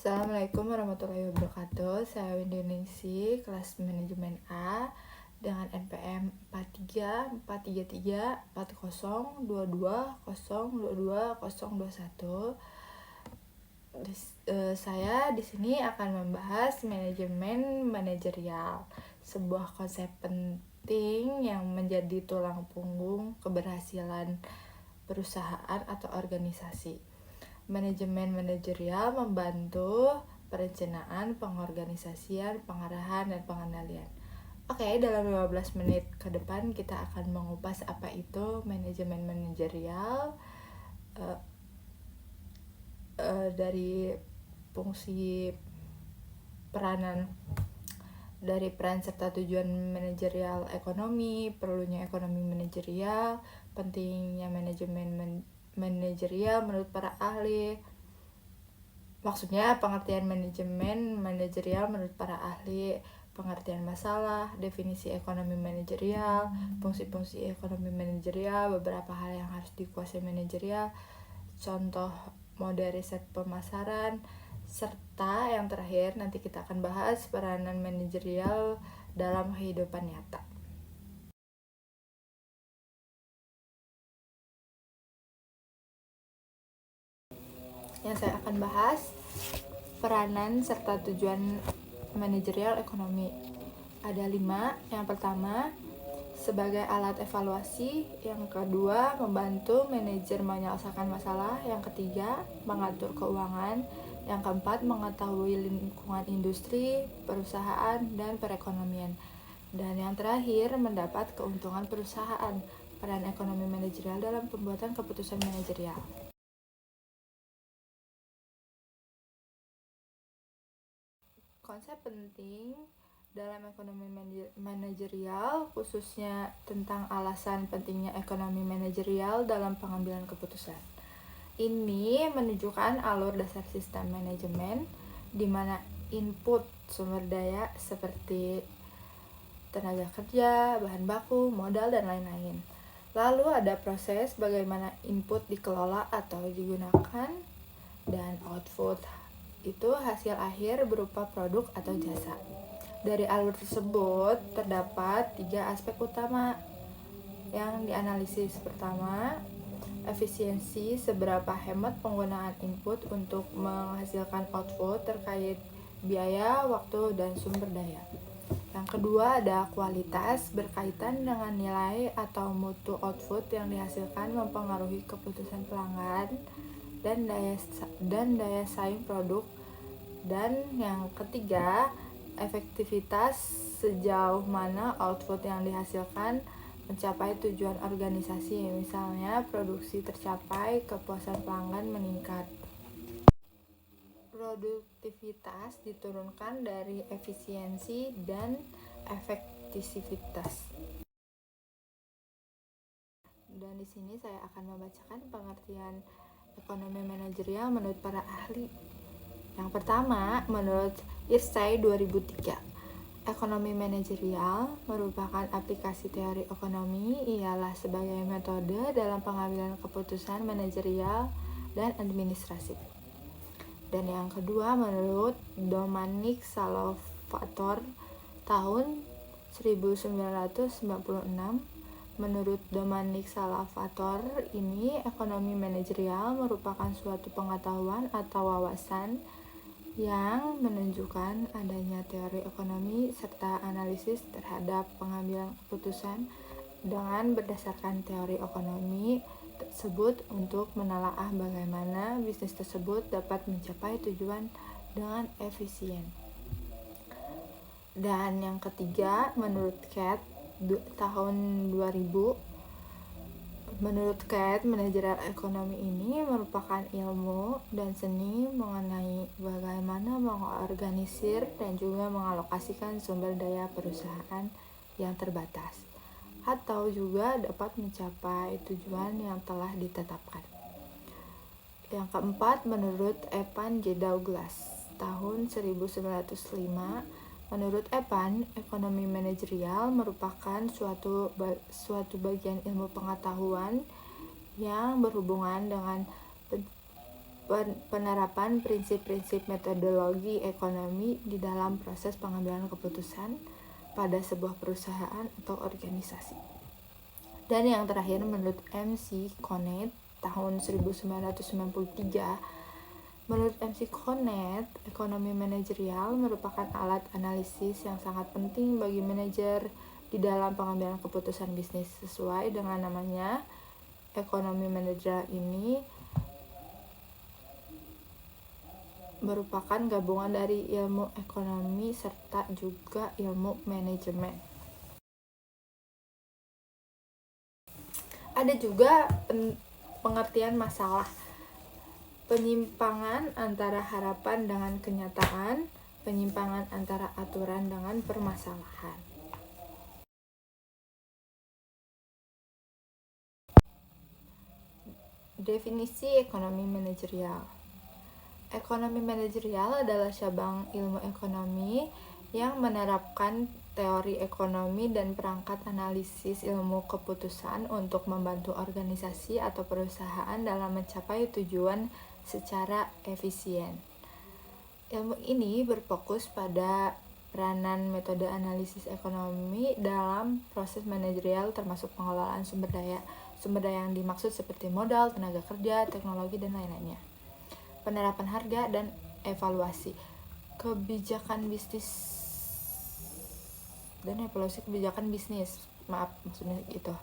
Assalamualaikum warahmatullahi wabarakatuh. Saya Windy Ningsi, kelas manajemen A dengan NPM 434022202221. Saya di sini akan membahas manajemen manajerial, sebuah konsep penting yang menjadi tulang punggung keberhasilan perusahaan atau organisasi. Manajemen manajerial membantu perencanaan, pengorganisasian, pengarahan, dan pengendalian. Oke, dalam 15 menit ke depan kita akan mengupas apa itu manajemen manajerial, dari fungsi peranan dari peran serta tujuan manajerial ekonomi, perlunya ekonomi manajerial, pentingnya manajemen manajerial menurut para ahli. Maksudnya pengertian manajemen manajerial menurut para ahli, pengertian masalah, definisi ekonomi manajerial, fungsi-fungsi ekonomi manajerial, beberapa hal yang harus dikuasai manajerial, contoh mode riset pemasaran, serta yang terakhir nanti kita akan bahas peranan manajerial dalam kehidupan nyata. Yang saya akan bahas peranan serta tujuan manajerial ekonomi. Ada 5. Yang pertama, sebagai alat evaluasi. Yang kedua, membantu manajer menyelesaikan masalah. Yang ketiga, mengatur keuangan. Yang keempat, mengetahui lingkungan industri, perusahaan, dan perekonomian. Dan yang terakhir, mendapat keuntungan perusahaan. Peran ekonomi manajerial dalam pembuatan keputusan manajerial. Konsep penting dalam ekonomi manajerial, khususnya tentang alasan pentingnya ekonomi manajerial dalam pengambilan keputusan. Ini menunjukkan alur dasar sistem manajemen, di mana input sumber daya seperti tenaga kerja, bahan baku, modal, dan lain-lain. Lalu ada proses bagaimana input dikelola atau digunakan, dan output itu hasil akhir berupa produk atau jasa. Dari alur tersebut terdapat 3 aspek utama yang dianalisis. Pertama, efisiensi, seberapa hemat penggunaan input untuk menghasilkan output terkait biaya, waktu, dan sumber daya. Yang kedua ada kualitas, berkaitan dengan nilai atau mutu output yang dihasilkan mempengaruhi keputusan pelanggan dan daya saing produk. Dan yang ketiga, efektivitas, sejauh mana output yang dihasilkan mencapai tujuan organisasi, misalnya produksi tercapai, kepuasan pelanggan meningkat. Produktivitas diturunkan dari efisiensi dan efektivitas. Dan di sini saya akan membacakan pengertian ekonomi manajerial menurut para ahli. Yang pertama, menurut Irsay 2003, ekonomi manajerial merupakan aplikasi teori ekonomi, ialah sebagai metode dalam pengambilan keputusan manajerial dan administratif. Dan yang kedua, menurut Dominic Salvatore tahun 1996, menurut Dominic Salvatore ini, ekonomi manajerial merupakan suatu pengetahuan atau wawasan yang menunjukkan adanya teori ekonomi serta analisis terhadap pengambilan keputusan dengan berdasarkan teori ekonomi tersebut untuk menelaah bagaimana bisnis tersebut dapat mencapai tujuan dengan efisien. Dan yang ketiga, menurut Cat tahun 2000, menurut Cat, manajerial ekonomi ini merupakan ilmu dan seni mengenai bagaimana mengorganisir dan juga mengalokasikan sumber daya perusahaan yang terbatas, atau juga dapat mencapai tujuan yang telah ditetapkan. Yang keempat, menurut Evan J. Douglas tahun 1905, menurut Evan, ekonomi manajerial merupakan suatu bagian ilmu pengetahuan yang berhubungan dengan penerapan prinsip-prinsip metodologi ekonomi di dalam proses pengambilan keputusan pada sebuah perusahaan atau organisasi. Dan yang terakhir, menurut MC Connet tahun 1993, menurut MC Connet, ekonomi manajerial merupakan alat analisis yang sangat penting bagi manajer di dalam pengambilan keputusan bisnis. Sesuai dengan namanya, ekonomi manajerial ini merupakan gabungan dari ilmu ekonomi serta juga ilmu manajemen. Ada juga pengertian masalah, penyimpangan antara harapan dengan kenyataan, penyimpangan antara aturan dengan permasalahan. Definisi ekonomi manajerial. Ekonomi manajerial adalah cabang ilmu ekonomi yang menerapkan teori ekonomi dan perangkat analisis ilmu keputusan untuk membantu organisasi atau perusahaan dalam mencapai tujuan secara efisien. Ilmu ini berfokus pada peranan metode analisis ekonomi dalam proses manajerial termasuk pengelolaan sumber daya yang dimaksud seperti modal, tenaga kerja, teknologi, dan lain-lainnya. Penerapan harga dan evaluasi kebijakan bisnis maksudnya itu.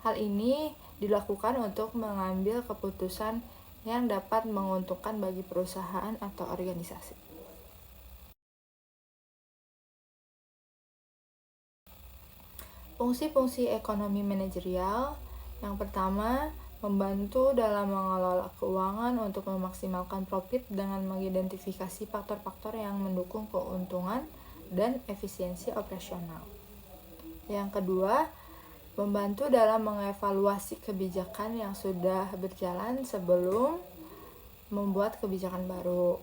Hal ini dilakukan untuk mengambil keputusan yang dapat menguntungkan bagi perusahaan atau organisasi. Fungsi-fungsi ekonomi manajerial. Yang pertama, membantu dalam mengelola keuangan untuk memaksimalkan profit dengan mengidentifikasi faktor-faktor yang mendukung keuntungan dan efisiensi operasional. Yang kedua, membantu dalam mengevaluasi kebijakan yang sudah berjalan sebelum membuat kebijakan baru.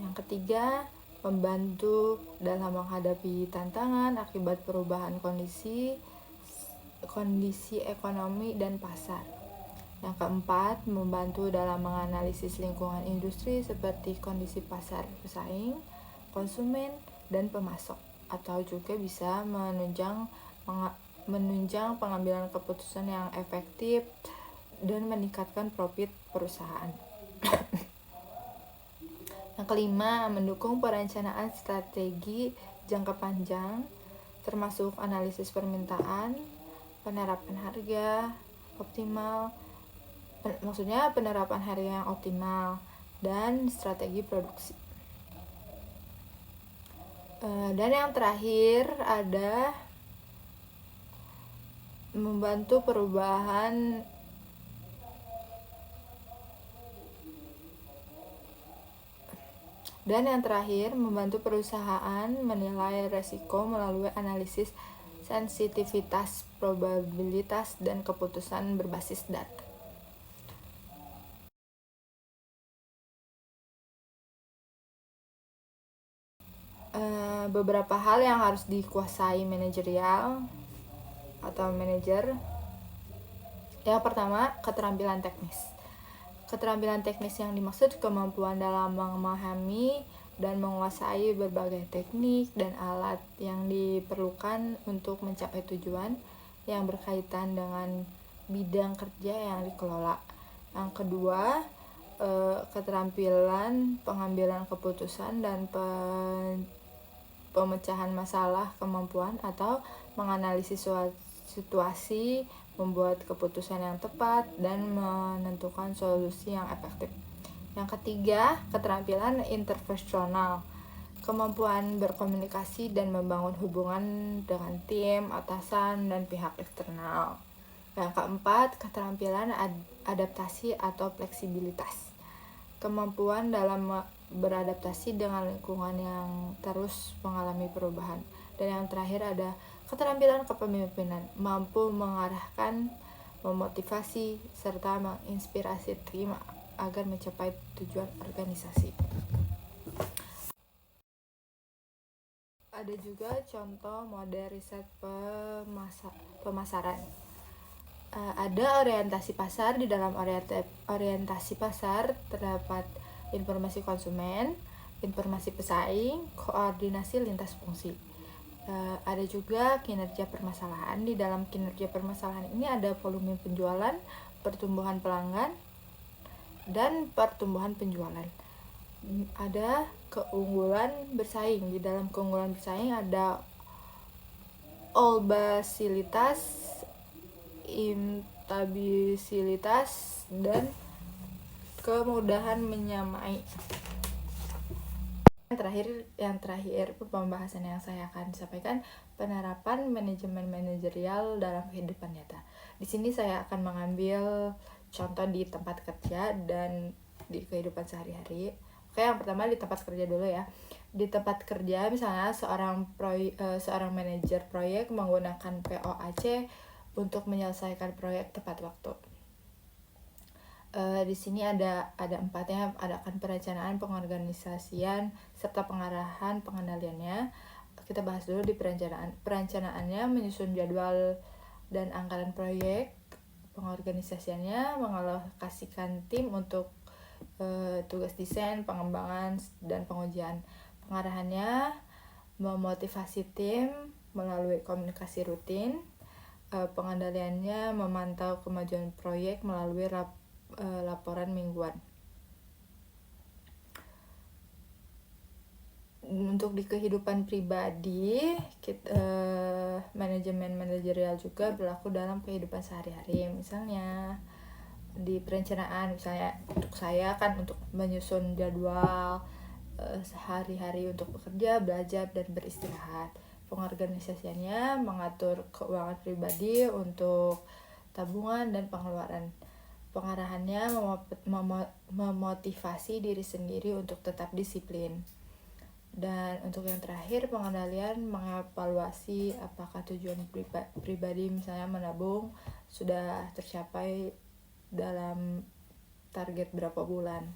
Yang ketiga, membantu dalam menghadapi tantangan akibat perubahan kondisi ekonomi dan pasar. Yang keempat, membantu dalam menganalisis lingkungan industri seperti kondisi pasar pesaing, konsumen, dan pemasok, atau juga bisa menunjang pengambilan keputusan yang efektif dan meningkatkan profit perusahaan. Yang kelima, mendukung perencanaan strategi jangka panjang, termasuk analisis permintaan, penerapan harga optimal, penerapan harga yang optimal, dan strategi produksi. Dan yang terakhir ada membantu perubahan perusahaan menilai resiko melalui analisis sensitivitas, probabilitas, dan keputusan berbasis data. Beberapa hal yang harus dikuasai manajerial atau manajer. Yang pertama, keterampilan teknis. Keterampilan teknis yang dimaksud kemampuan dalam memahami dan menguasai berbagai teknik dan alat yang diperlukan untuk mencapai tujuan yang berkaitan dengan bidang kerja yang dikelola. Yang kedua, keterampilan pengambilan keputusan dan pemecahan masalah, kemampuan atau menganalisis situasi, membuat keputusan yang tepat, dan menentukan solusi yang efektif. Yang ketiga, keterampilan interpersonal, kemampuan berkomunikasi dan membangun hubungan dengan tim, atasan, dan pihak eksternal. Yang keempat, keterampilan adaptasi atau fleksibilitas, kemampuan dalam beradaptasi dengan lingkungan yang terus mengalami perubahan. Dan yang terakhir ada keterampilan kepemimpinan, mampu mengarahkan, memotivasi, serta menginspirasi tim agar mencapai tujuan organisasi. Ada juga contoh model riset pemasaran. Ada orientasi pasar. Di dalam orientasi pasar terdapat informasi konsumen, informasi pesaing, koordinasi lintas fungsi. Ada juga kinerja permasalahan. Di dalam kinerja permasalahan ini ada volume penjualan, pertumbuhan pelanggan, dan pertumbuhan penjualan. Ada keunggulan bersaing. Di dalam keunggulan bersaing ada olbasilitas, intabilitas, dan kemudahan menyamai. Yang terakhir pembahasan yang saya akan sampaikan, penerapan manajemen manajerial dalam kehidupan nyata. Di sini saya akan mengambil contoh di tempat kerja dan di kehidupan sehari-hari. Oke, yang pertama di tempat kerja dulu ya. Di tempat kerja misalnya seorang manajer proyek menggunakan POAC untuk menyelesaikan proyek tepat waktu. Di sini ada empatnya, ada kan perencanaan, pengorganisasian, serta pengarahan pengendaliannya. Kita bahas dulu di perencanaan. Perencanaannya menyusun jadwal dan anggaran proyek. Pengorganisasiannya mengalokasikan tim untuk tugas desain, pengembangan, dan pengujian. Pengarahannya memotivasi tim melalui komunikasi rutin. Pengendaliannya memantau kemajuan proyek melalui laporan mingguan. Untuk di kehidupan pribadi, manajemen manajerial juga berlaku dalam kehidupan sehari-hari. Misalnya di perencanaan, misalnya untuk saya kan untuk menyusun jadwal sehari-hari untuk bekerja, belajar, dan beristirahat. Pengorganisasiannya mengatur keuangan pribadi untuk tabungan dan pengeluaran. Pengarahannya memotivasi diri sendiri untuk tetap disiplin. Dan untuk yang terakhir, pengendalian mengevaluasi apakah tujuan pribadi misalnya menabung sudah tercapai dalam target berapa bulan.